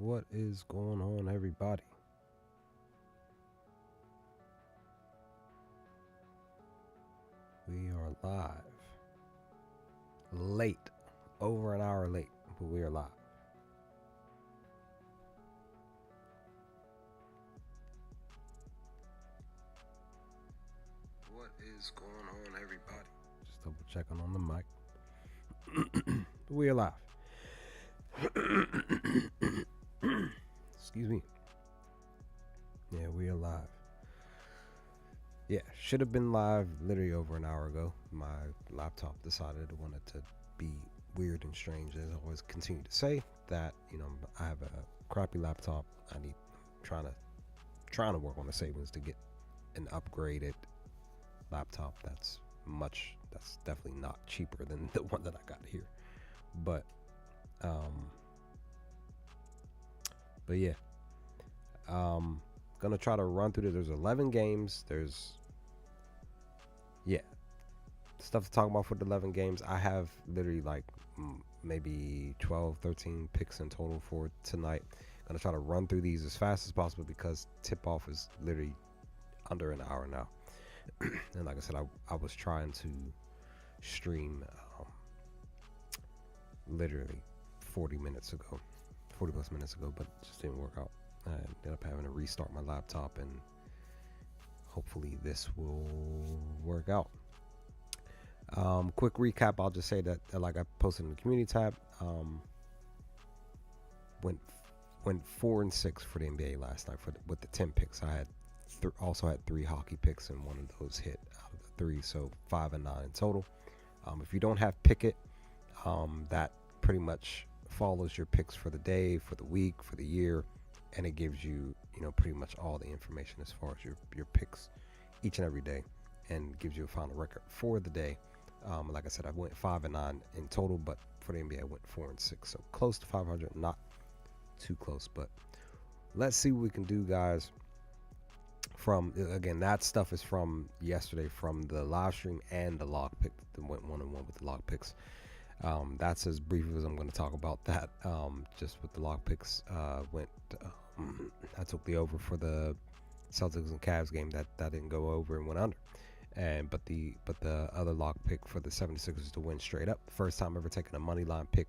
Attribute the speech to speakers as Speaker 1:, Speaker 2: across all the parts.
Speaker 1: What is going on, everybody? We are live. Late. Over an hour late, but we are live. What is going on, everybody? Just double checking on the mic. We are live. Excuse me. Yeah, we are live. Yeah, should have been live literally over an hour ago. My laptop decided it wanted to be weird and strange, as I always continue to say that I have a crappy laptop. Trying to work on the savings to get an upgraded laptop that's definitely not cheaper than the one that I got here. But um but yeah. Gonna try to run through this. There's 11 games. There's stuff to talk about for the 11 games. I have literally like maybe 12, 13 picks in total for tonight. Gonna try to run through these as fast as possible because tip off is literally under an hour now. And like I said, I was trying to stream literally 40 plus minutes ago, but it just didn't work out. I ended up having to restart my laptop, and hopefully this will work out. Quick recap, I'll just say that like I posted in the community tab, went 4-6 for the NBA last night with the 10 picks. I had also had 3 hockey picks, and one of those hit out of the 3, so 5 and 9 in total. If you don't have Pickett, that pretty much follows your picks for the day, for the week, for the year, and it gives you pretty much all the information as far as your picks each and every day, and gives you a final record for the day. Like I said, I went 5 and 9 in total, but for the NBA I went 4-6, so close to 500, not too close, but let's see what we can do, guys. From again, that stuff is from yesterday, from the live stream and the lock pick that went 1-1 with the lock picks. That's as brief as I'm going to talk about that. Just with the lock picks, I took the over for the Celtics and Cavs game. That didn't go over and went under. But the other lock pick for the 76ers to win straight up. First time ever taking a money line pick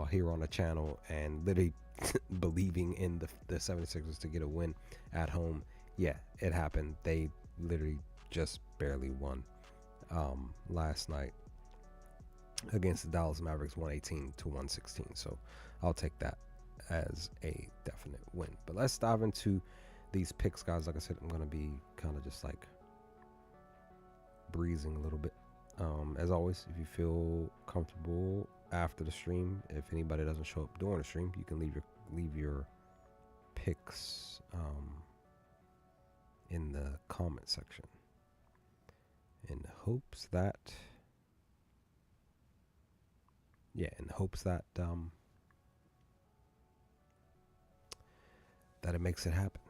Speaker 1: here on the channel, and literally believing in the 76ers to get a win at home. Yeah, it happened. They literally just barely won last night against the Dallas Mavericks, 118-116. So I'll take that as a definite win. But let's dive into these picks, guys. Like I said, I'm going to be kind of just like breezing a little bit. As always, if you feel comfortable after the stream, if anybody doesn't show up during the stream, you can leave your picks in the comment section, in hopes that that it makes it happen.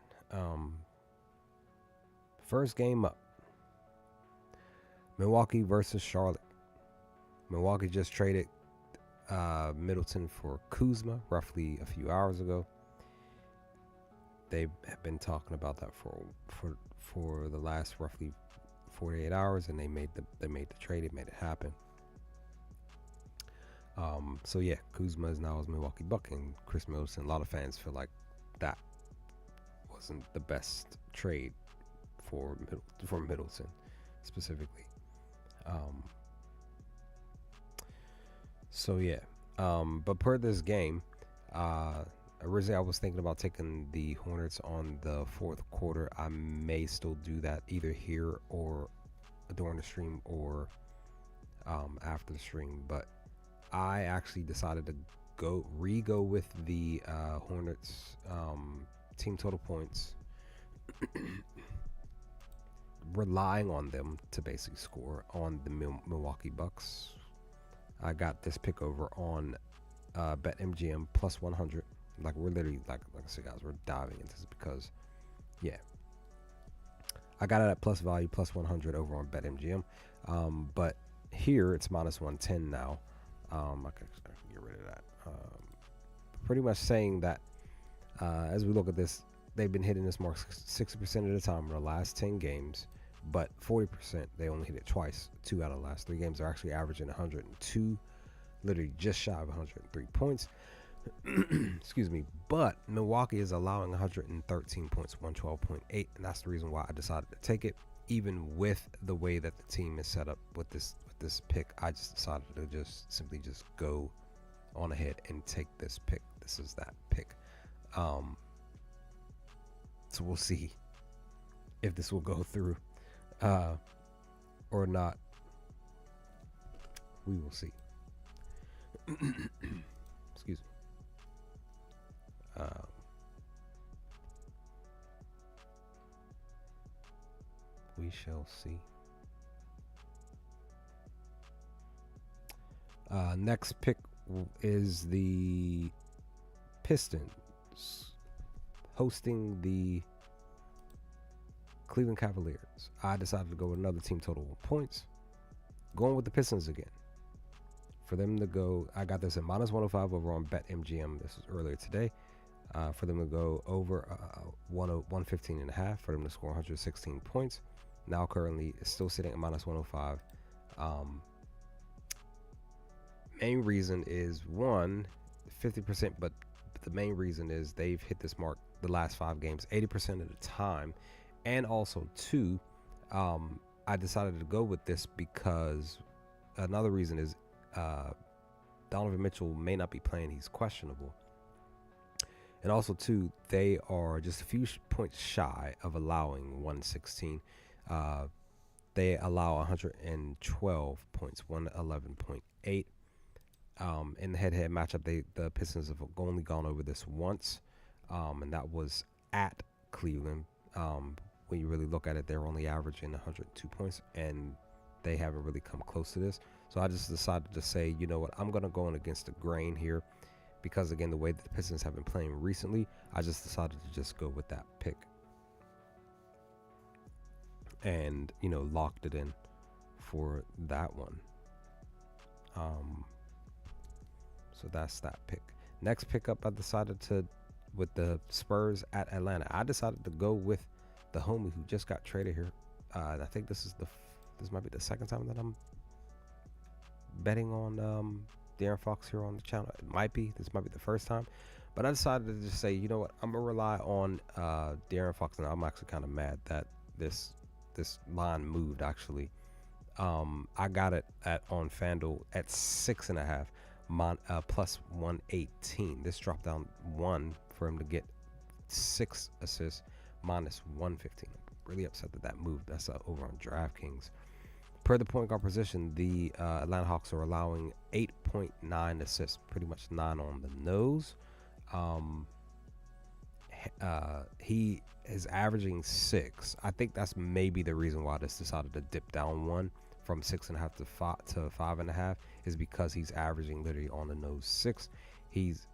Speaker 1: First game up, Milwaukee versus Charlotte. Milwaukee just traded Middleton for Kuzma roughly a few hours ago. They have been talking about that for the last roughly 48 hours, and they made the trade. It made it happen. So yeah, Kuzma is now as Milwaukee Buck, and Chris Middleton. A lot of fans feel like that wasn't the best trade for Middleton specifically. So yeah, but per this game, originally I was thinking about taking the Hornets on the fourth quarter. I may still do that either here or during the stream or after the stream, but I actually decided to go with the Hornets team total points, relying on them to basically score on the Milwaukee Bucks. I got this pick over on BetMGM plus 100. Like, we're literally, like I said, guys, we're diving into this because, yeah, I got it at plus value, plus 100 over on BetMGM. But here it's minus 110 now. I can get rid of that. Pretty much saying that As we look at this, they've been hitting this mark 60% of the time in the last 10 games, but 40% they only hit it twice. 2 out of the last 3 games. They're actually averaging 102, literally just shy of 103 points. Excuse me. But Milwaukee is allowing 113 points, 112.8, and that's the reason why I decided to take it. Even with the way that the team is set up with this pick, I just decided to simply go on ahead and take this pick. This is that pick. So we'll see if this will go through or not. We will see. Excuse me. We shall see. Next pick is the Pistons hosting the Cleveland Cavaliers. I decided to go with another team total points. Going with the Pistons again. For them to go, I got this at -105 over on BetMGM. This was earlier today. For them to go over 115.5, for them to score 116 points. Now currently still sitting at -105. Main reason is 50%, but the main reason is they've hit this mark the last 5 games 80% of the time. And also 2, I decided to go with this because another reason is Donovan Mitchell may not be playing. He's questionable. And also 2, they are just a few points shy of allowing 116. They allow 112 points, 111.8. In the head-to-head matchup, the Pistons have only gone over this once, and that was at Cleveland. When you really look at it, they're only averaging 102 points, and they haven't really come close to this. So I just decided to say, you know what, I'm going to go in against the grain here because, again, the way that the Pistons have been playing recently, I just decided to just go with that pick. And, locked it in for that one. So that's that pick. Next pickup, I decided to, with the Spurs at Atlanta, I decided to go with the homie who just got traded here. I think this might be the second time that I'm betting on De'Aaron Fox here on the channel. This might be the first time, but I decided to just say, you know what, I'm gonna rely on De'Aaron Fox, and I'm actually kind of mad that this line moved. Actually, I got it on FanDuel at 6.5, plus 118. This dropped down 1 for him to get 6 assists, minus 115. I'm really upset that moved. That's over on DraftKings. Per the point guard position, the Atlanta Hawks are allowing 8.9 assists, pretty much 9 on the nose. He is averaging 6. I think that's maybe the reason why this decided to dip down 1 from 6.5 to 5.5 is because he's averaging literally on the nose 6. He's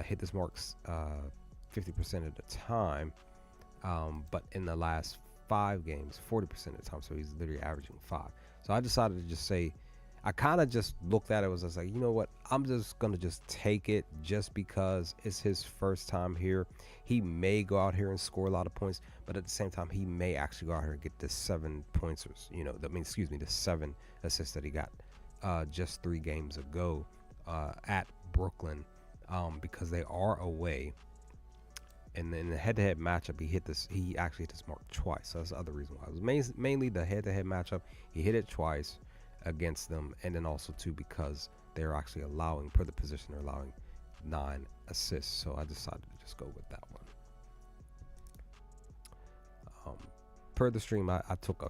Speaker 1: hit this marks 50% of the time, but in the last 5 games, 40% of the time. So he's literally averaging 5. So I decided to just say, I kind of just looked at it, was just like, you know what, I'm just going to just take it just because it's his first time here. He may go out here and score a lot of points, but at the same time, he may actually go out here and get the 7 points, the 7 assists that he got just 3 games ago at Brooklyn, because they are away. And then in the head-to-head matchup, he actually hit this mark twice. So that's the other reason why. It was mainly the head-to-head matchup. He hit it twice against them, and then also too because they're actually allowing, per the position, they're allowing 9 assists. So I decided to just go with that one. Per the stream, I took a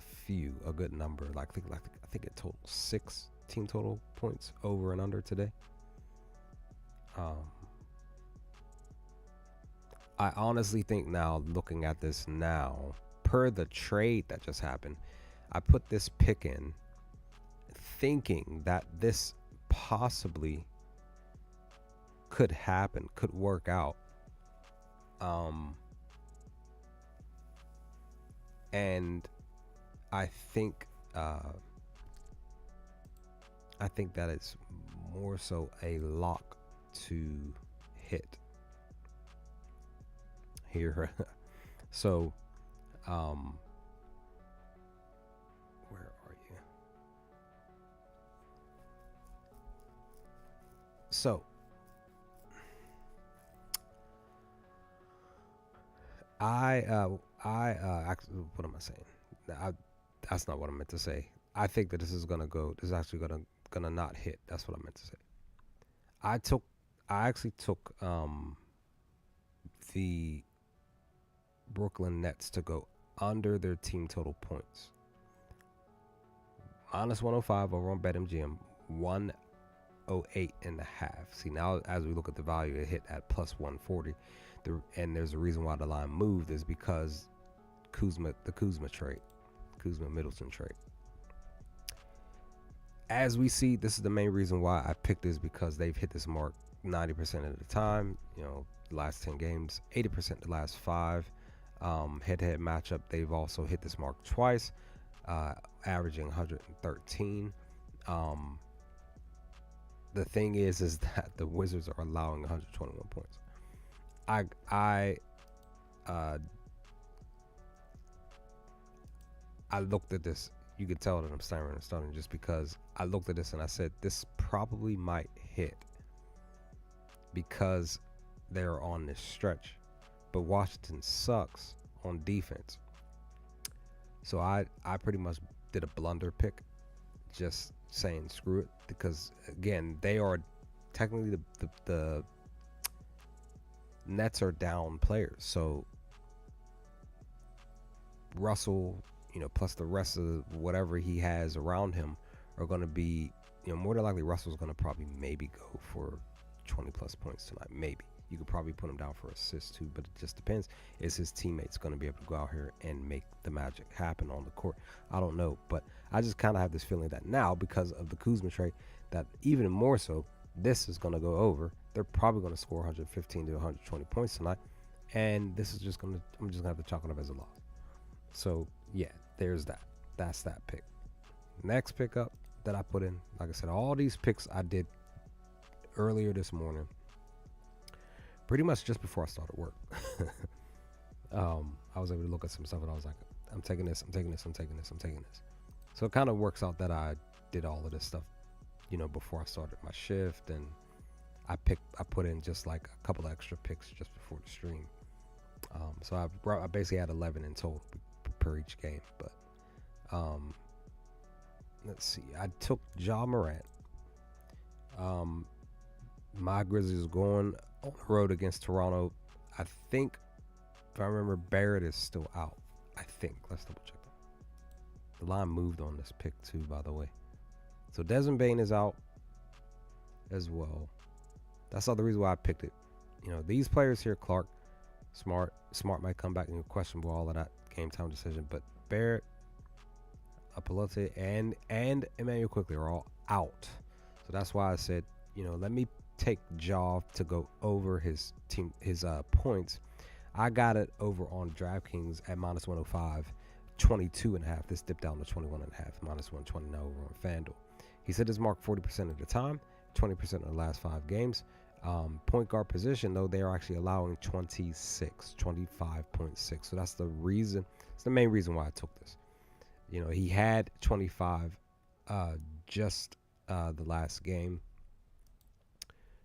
Speaker 1: good number. I think it totaled 6 team total points over and under today. I honestly think now, looking at this now, per the trade that just happened, I put this pick in thinking that this possibly could happen, could work out. And I think that it's more so a lock to hit. here. So, um, where are you? So, I, uh, actually, what am I saying? I, that's not what I meant to say. I think that this is gonna go. This is actually gonna not hit. That's what I meant to say. I took, I actually took the Brooklyn Nets to go under their team total points. Minus 105 over on BetMGM, 108 and a half. See, now as we look at the value, it hit at plus 140. And there's a reason why the line moved is because the Kuzma trade, Kuzma Middleton trade. As we see, this is the main reason why I picked this, because they've hit this mark 90% of the time. The last 10 games, 80% the last 5. Head-to-head matchup, they've also hit this mark twice, averaging 113. The thing is that the Wizards are allowing 121 points. Uh, I looked at this. You could tell that I'm staring and stuttering just because I looked at this and I said this probably might hit because they're on this stretch. But Washington sucks on defense. So I pretty much did a blunder pick, just saying screw it, because again, they are technically the Nets are down players. So Russell, plus the rest of whatever he has around him are going to be, more than likely Russell's going to probably maybe go for 20 plus points tonight. Maybe. You could probably put him down for assists too, but it just depends. Is his teammates going to be able to go out here and make the magic happen on the court? I don't know, but I just kind of have this feeling that now, because of the Kuzma trade, that even more so, this is going to go over. They're probably going to score 115 to 120 points tonight, and this is just I'm just going to have to chalk it up as a loss. So, yeah, there's that. That's that pick. Next pickup that I put in, like I said, all these picks I did earlier this morning, pretty much just before I started work. I was able to look at some stuff and I was like, I'm taking this, I'm taking this, I'm taking this, I'm taking this. So it kind of works out that I did all of this stuff, before I started my shift, and I put in just like a couple of extra picks just before the stream. So I basically had 11 in total per each game. But let's see, I took Ja Morant. My Grizzlies going on the road against Toronto. I think, if I remember, Barrett is still out. I think. Let's double check that. The line moved on this pick too, by the way. So Desmond Bane is out as well. That's all the reason why I picked it. These players here, Clark, Smart might come back and questionable, all of that game time decision. But Barrett, Pelote, and Emmanuel Quickly are all out. So that's why I said, let me take Ja to go over his points. I got it over on DraftKings at minus 105, 22 and a half. This dipped down to 21 and a half, minus 120 now over on FanDuel. He said his mark 40% of the time, 20% of the last 5 games. Point guard position, though, they are actually allowing 25.6. So that's the reason. It's the main reason why I took this. He had 25 just the last game.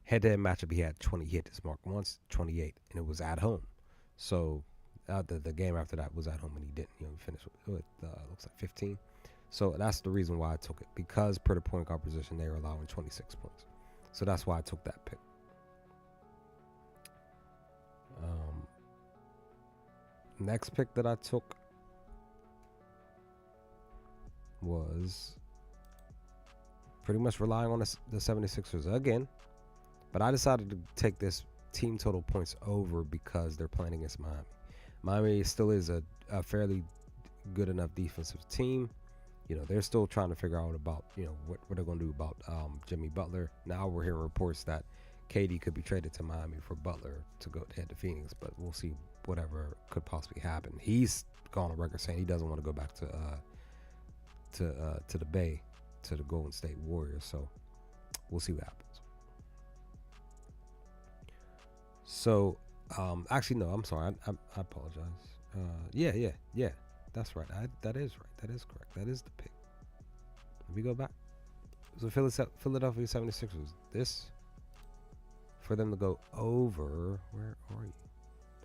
Speaker 1: Head-to-head matchup, he had 20. He hit this mark once, 28, and it was at home. So the game after that was at home, and he didn't. He finished with looks like 15. So that's the reason why I took it, because per the point guard position, they were allowing 26 points. So that's why I took that pick. Next pick that I took was pretty much relying on the 76ers again. But I decided to take this team total points over because they're playing against Miami. Miami still is a fairly good enough defensive team. They're still trying to figure out about, what they're going to do about Jimmy Butler. Now we're hearing reports that KD could be traded to Miami for Butler to go head to Phoenix, but we'll see whatever could possibly happen. He's gone on record saying he doesn't want to go back to the Bay, to the Golden State Warriors. So we'll see what happens. So Actually, no, I'm sorry. I apologize. Yeah. That's right. That is right. That is correct. That is the pick. Let me go back. So Philadelphia 76ers. This for them to go over. Where are you?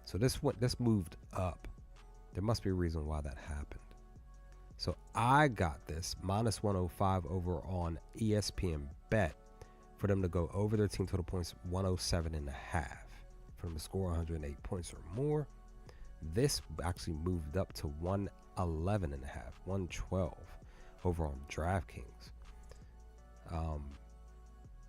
Speaker 1: So this moved up. There must be a reason why that happened. So I got this minus 105 over on ESPN Bet for them to go over their team total points 107 and a half. For them to score 108 points or more. This actually moved up to 111 and a half, 112 over on DraftKings.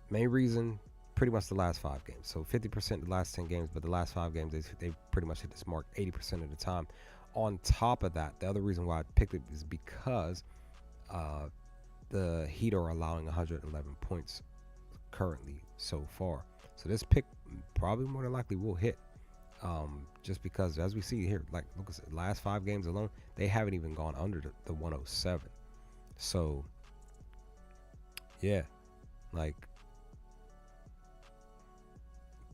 Speaker 1: Main reason, pretty much the last 5 games. So 50% the last 10 games, but the last 5 games, they pretty much hit this mark 80% of the time. On top of that, the other reason why I picked it is because the Heat are allowing 111 points currently so far. So this pick probably more than likely will hit. Just because, as we see here, like look at the last 5 games alone, they haven't even gone under the 107. So, yeah, like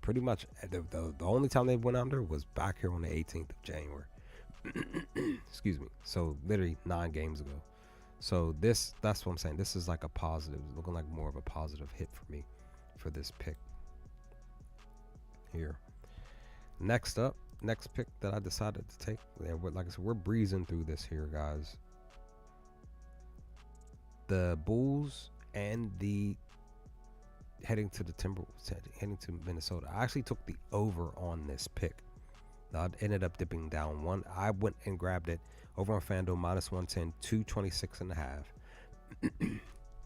Speaker 1: pretty much the only time they went under was back here on the 18th of January. Excuse me. So literally 9 games ago. So that's what I'm saying. This is like a positive, looking like more of a positive hit for me for this pick here. Next pick that I decided to take. Like I said, we're breezing through this here, guys. The Bulls and the heading to the Timberwolves, heading to Minnesota. I actually took the over on this pick. I ended up dipping down one. I went and grabbed it over on FanDuel minus 110, 226 and a half.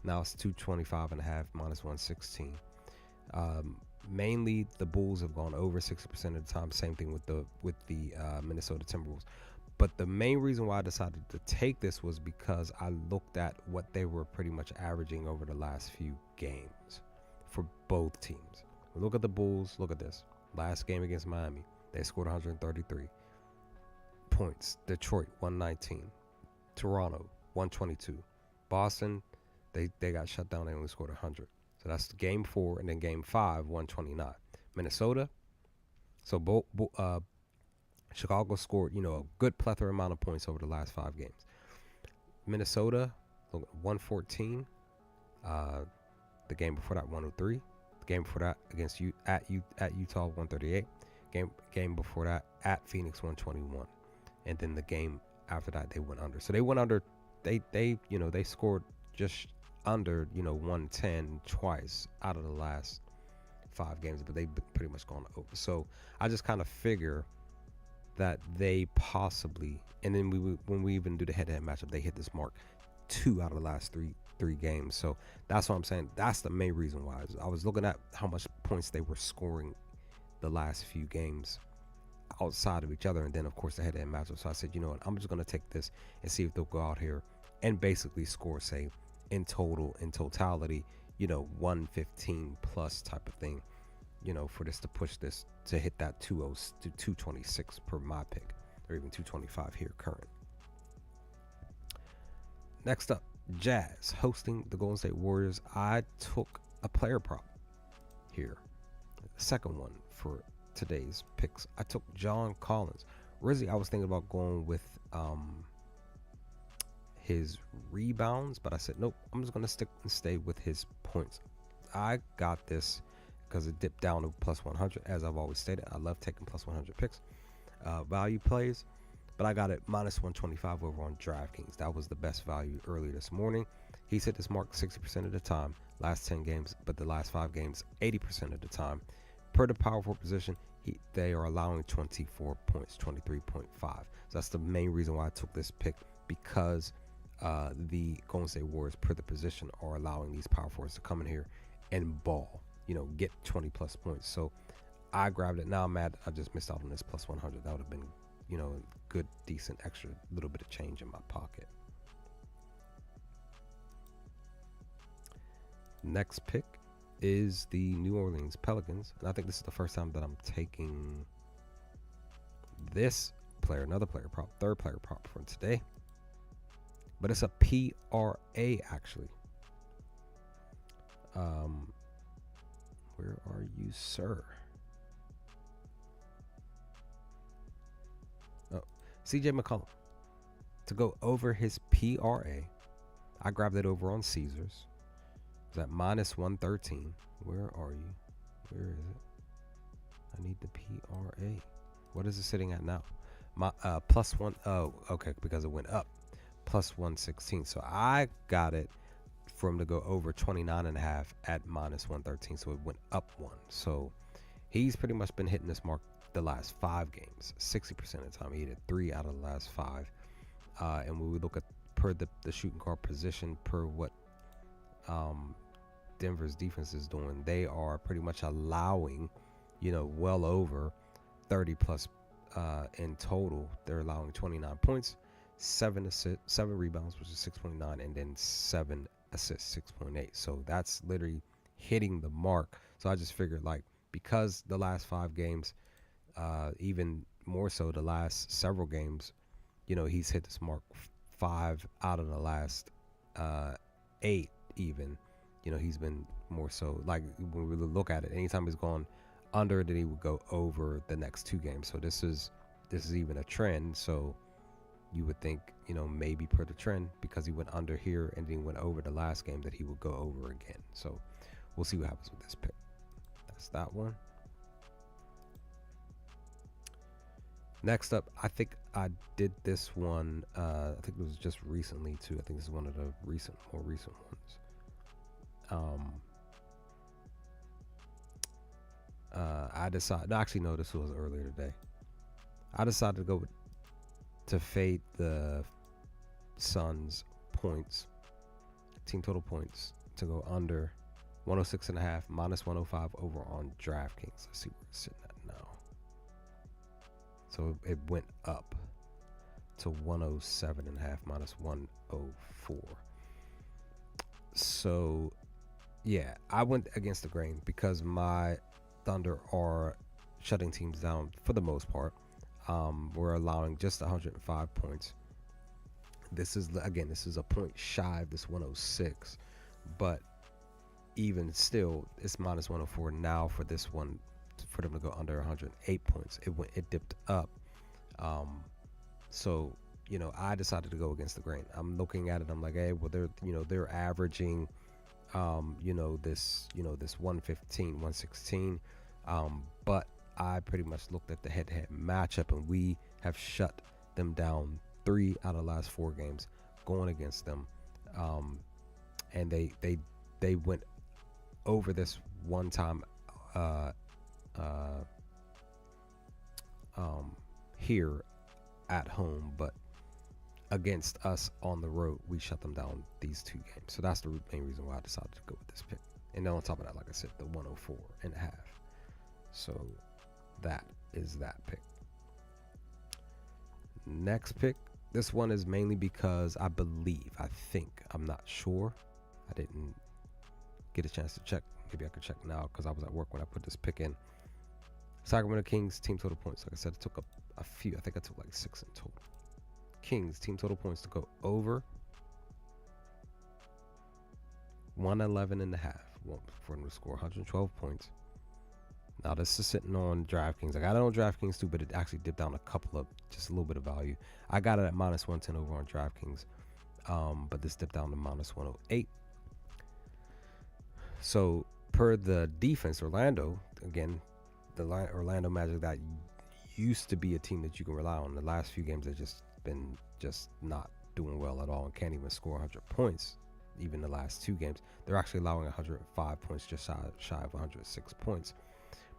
Speaker 1: Now it's 225 and a half, minus 116. Mainly the Bulls have gone over 60% of the time. Same thing with the Minnesota Timberwolves. But the main reason why I decided to take this was because I looked at what they were pretty much averaging over the last few games for both teams. Look at the Bulls. Look at this. Last game against Miami, they scored 133 points. Detroit, 119. Toronto, 122. Boston, they got shut down. They only scored 100. So that's game 4, and then game 5, 129. Minnesota, so Chicago scored, a good plethora amount of points over the last 5 games. Minnesota, 114. The game before that, 103. The game before that against at Utah, 138. Game before that at Phoenix, 121. And then the game after that, they went under. So they went under. They scored just under 110 twice out of the last 5 games, but they've pretty much gone over. So I just kind of figure that they possibly, and then when we even do the head-to-head matchup, they hit this mark 2 out of the last three games. So that's what I'm saying. That's the main reason why I was looking at how much points they were scoring the last few games outside of each other, and then of course the head-to-head matchup. So I said, you know what, I'm just going to take this and see if they'll go out here and basically score, say, in totality, 115 plus type of thing, for this to push this to hit that 226 per my pick, or even 225 here current. Next up, Jazz hosting the Golden State Warriors. I took a player prop here, the second one for today's picks. I took John Collins. Originally, I was thinking about going with his rebounds, but I said nope, I'm just going to stay with his points. I got this because it dipped down to plus 100. As I've always stated, I love taking plus 100 picks, value plays, but I got it minus 125 over on DraftKings. That was the best value earlier this morning. He's hit this mark 60% of the time last 10 games, but the last 5 games 80% of the time. Per the power forward position, they are allowing 24 points, 23.5. So that's the main reason why I took this pick, because the Golden State Warriors, per the position, are allowing these power forwards to come in here and ball, get 20 plus points. So I grabbed it. Now I'm mad I just missed out on this plus 100. That would have been, a good, decent, extra little bit of change in my pocket. Next pick is the New Orleans Pelicans, and I think this is the first time that I'm taking this player, another player prop, third player prop for today. But it's a PRA actually. Where are you, sir? CJ McCollum to go over his PRA. I grabbed it over on Caesars. It's at minus 113. Where are you? Where is it? I need the PRA. What is it sitting at now? My plus one. Oh, okay, because it went up. Plus 116. So I got it for him to go over 29.5 at minus 113. So it went up one. So he's pretty much been hitting this mark the last 5 games. 60% of the time, he hit 3 out of the last 5. And when we look at per the shooting guard position, per what Denver's defense is doing, they are pretty much allowing, well over 30 plus in total. They're allowing 29 points, 7 assists, 7 rebounds, which is 6.9, and then 7 assists, 6.8. So that's literally hitting the mark. So I just figured, like, because the last 5 games, even more so the last several games, he's hit this mark 5 out of the last 8 even. He's been more so, like, when we look at it, anytime he's gone under, then he would go over the next 2 games. So this is even a trend. So you would think, maybe per the trend, because he went under here and then he went over the last game, that he would go over again. So we'll see what happens with this pick. That's that one. Next up, I think I did this one. I think it was just recently too. I think this is one of the more recent ones. I decided. No, actually, no. This was earlier today. I decided to go to fade the Suns points, team total points, to go under 106.5, minus 105 over on DraftKings. Let's see where it's sitting at now. So it went up to 107.5, minus 104. So yeah, I went against the grain because my Thunder are shutting teams down for the most part. We're allowing just 105 points. This is a point shy of this 106, but even still, it's minus 104 now for this one, for them to go under 108 points. It dipped up. So I decided to go against the grain. I'm looking at it. I'm like, hey, well, they're averaging, this 115, 116. But I pretty much looked at the head-to-head matchup, and we have shut them down 3 out of the last 4 games going against them. And they went over this one time here at home, but against us on the road, we shut them down these 2 games. So that's the main reason why I decided to go with this pick. And then on top of that, like I said, the 104.5. So that is that pick. Next pick. This one is mainly because I'm not sure. I didn't get a chance to check. Maybe I could check now because I was at work when I put this pick in. Sacramento Kings team total points. Like I said, it took a few. I think I took like 6 in total. Kings team total points to go over 111.5. For them to score 112 points. Now this is sitting on DraftKings. I got it on DraftKings too, but it actually dipped down just a little bit of value. I got it at minus 110 over on DraftKings, but this dipped down to minus 108. So per the defense, Orlando, again, the Orlando Magic that used to be a team that you can rely on. The last few games, they've just been not doing well at all and can't even score 100 points. Even the last 2 games, they're actually allowing 105 points, just shy of 106 points.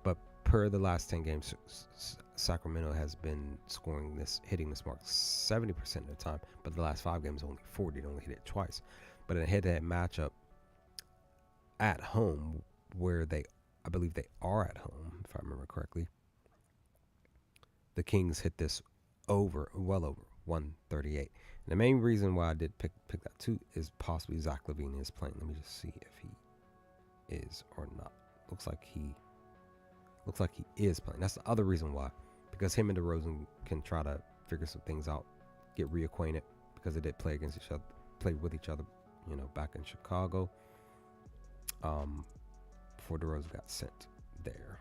Speaker 1: But per the last 10 games, Sacramento has been hitting this mark 70% of the time. But the last 5 games, only 40. They only hit it twice. But in a head-to-head matchup at home, where I believe they are at home, if I remember correctly, the Kings hit this well over 138. And the main reason why I did pick that too is possibly Zach LaVine is playing. Let me just see if he is or not. Looks like he is playing. That's the other reason why, because him and DeRozan can try to figure some things out, get reacquainted, because they did play with each other, back in Chicago. Before DeRozan got sent there.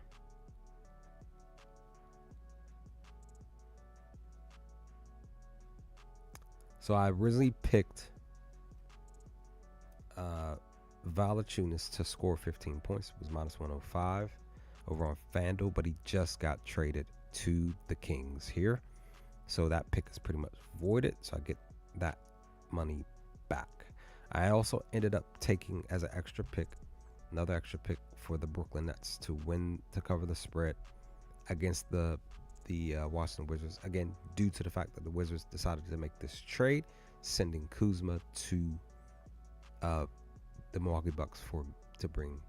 Speaker 1: So I originally picked Valachunas to score 15 points. It was minus 105 over on FanDuel, but he just got traded to the Kings here. So that pick is pretty much voided. So I get that money back. I also ended up taking as an extra pick, another extra pick for the Brooklyn Nets to win, to cover the spread against the Washington Wizards. Again, due to the fact that the Wizards decided to make this trade, sending Kuzma to the Milwaukee Bucks to bring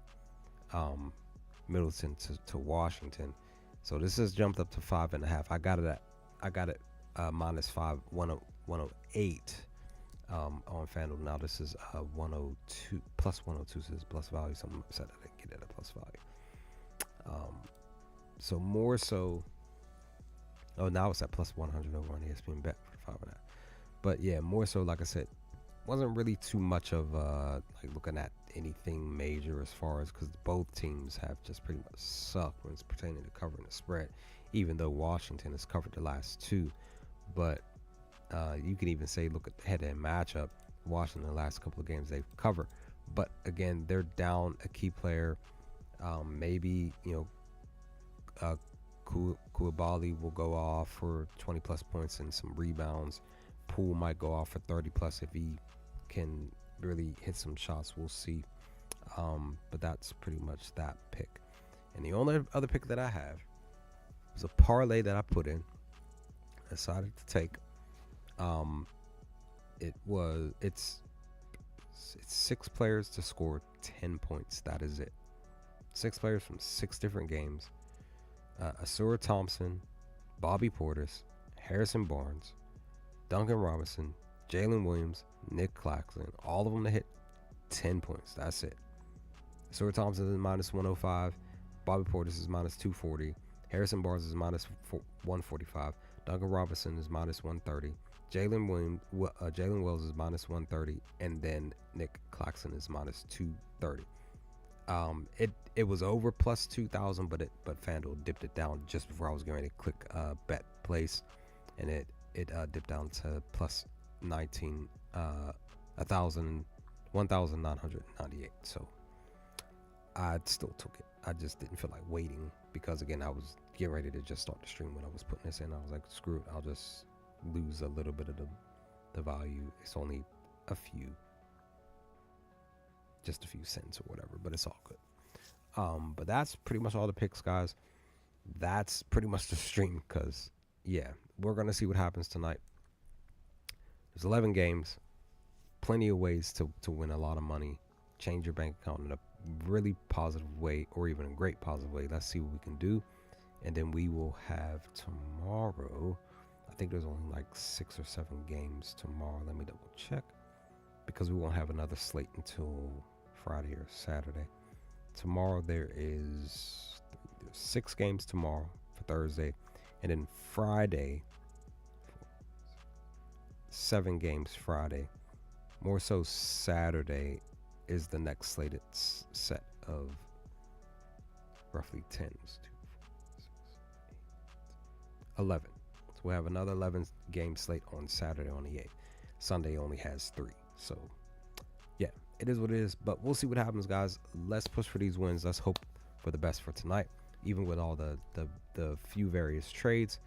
Speaker 1: Middleton to Washington. So this has jumped up to 5.5. I got it minus 108 on FanDuel. Now this is 102 plus 102, so it's plus value. Someone said I didn't get it at plus value. So more so. Oh, now it's at plus 100 over on ESPN Bet for 5.5. But yeah, more so, like I said, wasn't really too much of like looking at anything major as far as, because both teams have just pretty much sucked when it's pertaining to covering the spread, even though Washington has covered the last two. But you can even say, look at the head-to-head matchup. Washington, the last couple of games they've covered. But again, they're down a key player. Maybe, Koulibaly will go off for 20 plus points and some rebounds. Poole might go off for 30 plus if he can really hit some shots. We'll see. But that's pretty much that pick. And the only other pick that I have was a parlay that I put in. I decided to take. It's 6 players to score 10 points. That is it. 6 players from 6 different games. Asura Thompson, Bobby Portis, Harrison Barnes, Duncan Robinson, Jalen Williams, Nick Claxton, all of them to hit 10 points. That's it. Asura Thompson is minus 105. Bobby Portis is minus 240. Harrison Barnes is minus 145. Duncan Robinson is minus 130. Jalen Wells is minus 130. And then Nick Claxton is minus 230. It was over plus 2,000, but FanDuel dipped it down just before I was getting ready to click bet place, and it dipped down to plus 1,998. So I still took it. I just didn't feel like waiting because, again, I was getting ready to just start the stream when I was putting this in. I was like, screw it, I'll just lose a little bit of the value. It's only just a few cents or whatever, but it's all good. But that's pretty much all the picks, guys. That's pretty much the stream, because yeah, we're gonna see what happens tonight. There's 11 games, plenty of ways to win a lot of money, change your bank account in a really positive way, or even a great positive way. Let's see what we can do. And then we will have tomorrow, I think there's only like 6 or 7 games tomorrow. Let me double check, because we won't have another slate until Friday or Saturday. Tomorrow there's 6 games tomorrow for Thursday, and then Friday 7 games Friday. More so Saturday is the next slated set of roughly 10, 11. So we'll have another 11 game slate on Saturday on the 8th. Sunday only has 3. So yeah, it is what it is, but we'll see what happens, guys. Let's push for these wins. Let's hope for the best for tonight. Even with all the few various trades,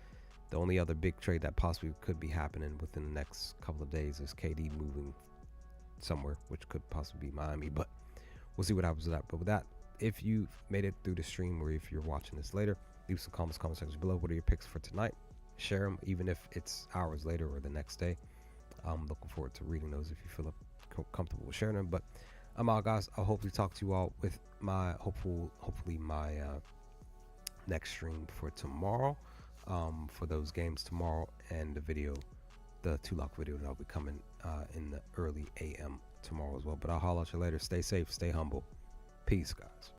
Speaker 1: the only other big trade that possibly could be happening within the next couple of days is KD moving somewhere, which could possibly be Miami, but we'll see what happens with that. But with that, if you've made it through the stream, or if you're watching this later, leave some comments, comment section below. What are your picks for tonight? Share them, even if it's hours later or the next day. I'm looking forward to reading those if you feel comfortable with sharing them. But I'm out, guys. I'll hopefully talk to you all with my hopefully my next stream for tomorrow, for those games tomorrow, and the 2-lock video that I'll be coming in the early AM tomorrow as well. But I'll holler at you later. Stay safe, stay humble. Peace, guys.